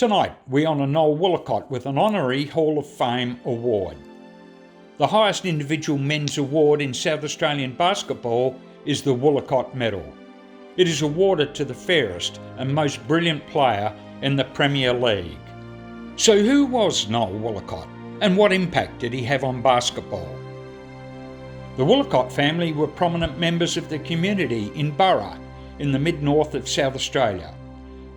Tonight, we honour Noel Woollacott with an Honorary Hall of Fame award. The highest individual men's award in South Australian basketball is the Woollacott Medal. It is awarded to the fairest and most brilliant player in the Premier League. So who was Noel Woollacott, and what impact did he have on basketball? The Woollacott family were prominent members of the community in Burra, in the mid-north of South Australia.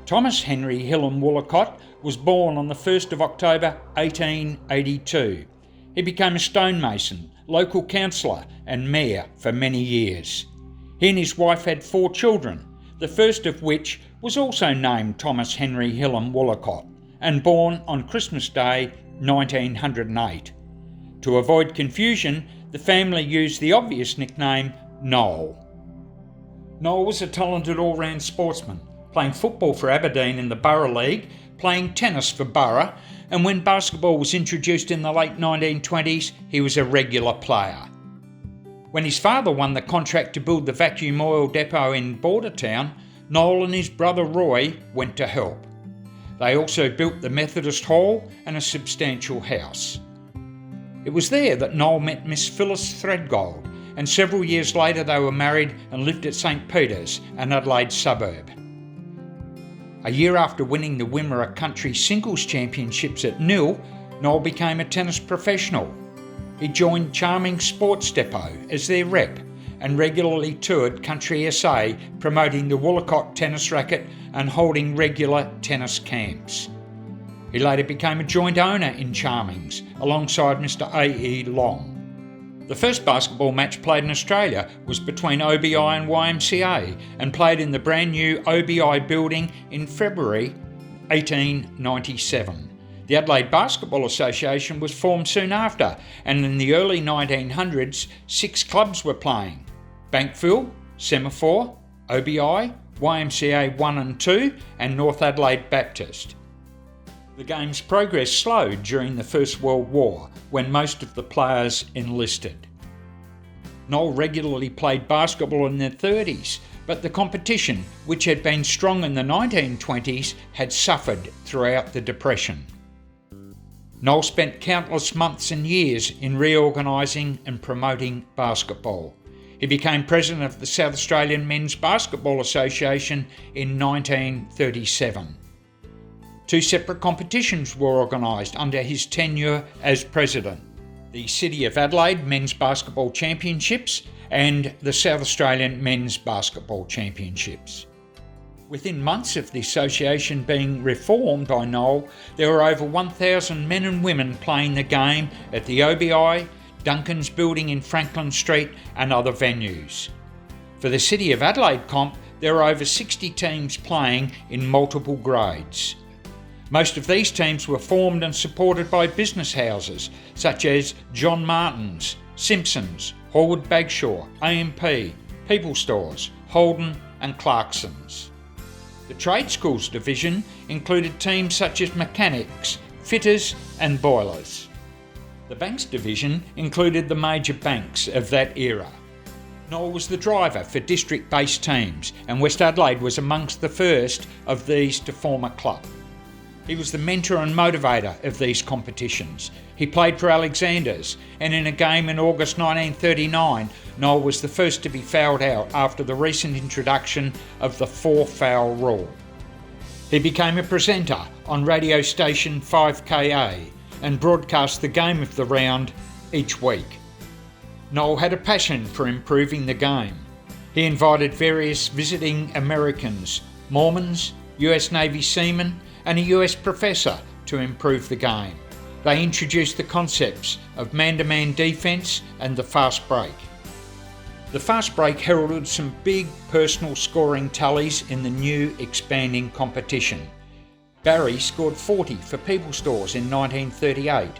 Thomas Henry Hillam Woollacott was born on the 1st of October 1882. He became a stonemason, local councillor and mayor for many years. He and his wife had 4 children, the first of which was also named Thomas Henry Hillam Woollacott and born on Christmas Day 1908. To avoid confusion, the family used the obvious nickname Noel. Noel was a talented all-round sportsman, playing football for Aberdeen in the Burra League, playing tennis for Burra, and when basketball was introduced in the late 1920s, he was a regular player. When his father won the contract to build the vacuum oil depot in Bordertown, Noel and his brother Roy went to help. They also built the Methodist Hall and a substantial house. It was there that Noel met Miss Phyllis Threadgold, and several years later they were married and lived at St Peter's, an Adelaide suburb. A year after winning the Wimmera Country Singles Championships at Nil, Noel became a tennis professional. He joined Charming Sports Depot as their rep and regularly toured Country SA, promoting the Woollacott tennis racket and holding regular tennis camps. He later became a joint owner in Charmings alongside Mr. A.E. Long. The first basketball match played in Australia was between OBI and YMCA and played in the brand new OBI building in February 1897. The Adelaide Basketball Association was formed soon after, and in the early 1900s 6 clubs were playing: Bankville, Semaphore, OBI, YMCA 1 and 2 and North Adelaide Baptist. The game's progress slowed during the First World War, when most of the players enlisted. Noel regularly played basketball in the 30s, but the competition, which had been strong in the 1920s, had suffered throughout the Depression. Noel spent countless months and years in reorganising and promoting basketball. He became president of the South Australian Men's Basketball Association in 1937. 2 separate competitions were organised under his tenure as president: the City of Adelaide Men's Basketball Championships and the South Australian Men's Basketball Championships. Within months of the association being reformed by Noel, there were over 1,000 men and women playing the game at the OBI, Duncan's building in Franklin Street and other venues. For the City of Adelaide comp, there were over 60 teams playing in multiple grades. Most of these teams were formed and supported by business houses such as John Martin's, Simpson's, Horwood Bagshaw, AMP, People Stores, Holden and Clarkson's. The Trade Schools division included teams such as mechanics, fitters and boilers. The Banks division included the major banks of that era. Noel was the driver for district-based teams, and West Adelaide was amongst the first of these to form a club. He was the mentor and motivator of these competitions. He played for Alexanders, and in a game in August 1939, Noel was the first to be fouled out after the recent introduction of the 4-foul rule. He became a presenter on radio station 5KA and broadcast the game of the round each week. Noel had a passion for improving the game. He invited various visiting Americans, Mormons, US Navy seamen and a US professor to improve the game. They introduced the concepts of man-to-man defence and the fast break. The fast break heralded some big personal scoring tallies in the new expanding competition. Barry scored 40 for People Stores in 1938.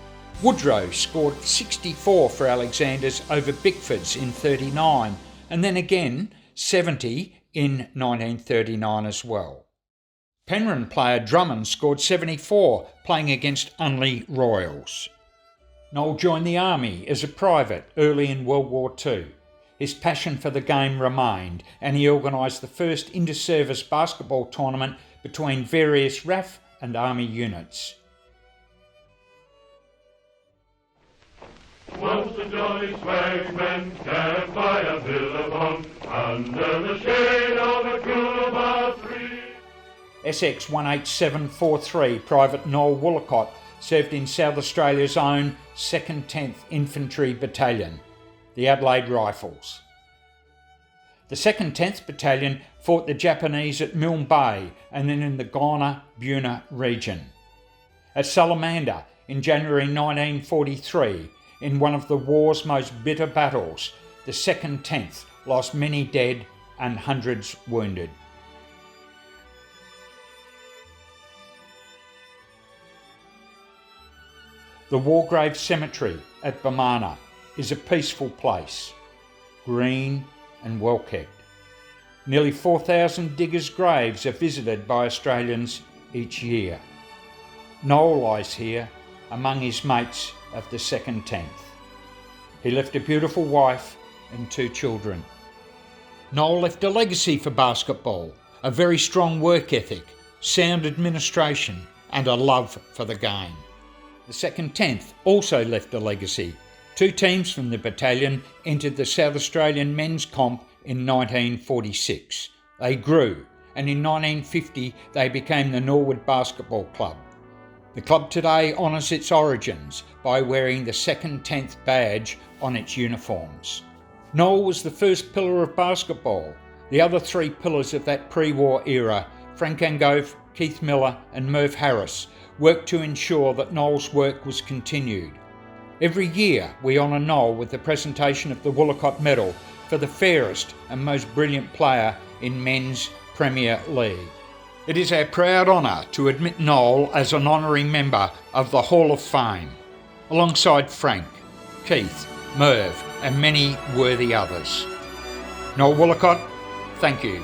Woodrow scored 64 for Alexanders over Bickford's in 39, and then again 70 in 1939 as well. Penryn player Drummond scored 74, playing against Unley Royals. Noel joined the army as a private early in World War II. His passion for the game remained, and he organised the first inter-service basketball tournament between various RAF and Army units. Once the jolly swagsmen camped by a billabong under the shade of a coolabah tree. SX 18743 Private Noel Woollacott served in South Australia's own 2nd 10th Infantry Battalion, the Adelaide Rifles. The 2nd 10th Battalion fought the Japanese at Milne Bay and then in the Ghana-Buna region. At Salamander in January 1943, in one of the war's most bitter battles, the 2nd 10th lost many dead and hundreds wounded. The Wargrave Cemetery at Bamana is a peaceful place, green and well kept. Nearly 4,000 diggers' graves are visited by Australians each year. Noel lies here among his mates of the 2nd 10th. He left a beautiful wife and 2 children. Noel left a legacy for basketball, a very strong work ethic, sound administration and a love for the game. The 2nd 10th also left a legacy. 2 teams from the battalion entered the South Australian men's comp in 1946. They grew, and in 1950 they became the Norwood Basketball Club. The club today honours its origins by wearing the 2nd 10th badge on its uniforms. Noel was the first pillar of basketball. The other 3 pillars of that pre-war era, Frank Angove, Keith Miller and Merv Harris, worked to ensure that Noel's work was continued. Every year we honour Noel with the presentation of the Woollacott Medal for the fairest and most brilliant player in men's Premier League. It is our proud honour to admit Noel as an honorary member of the Hall of Fame, alongside Frank, Keith, Merv and many worthy others. Noel Woollacott, thank you.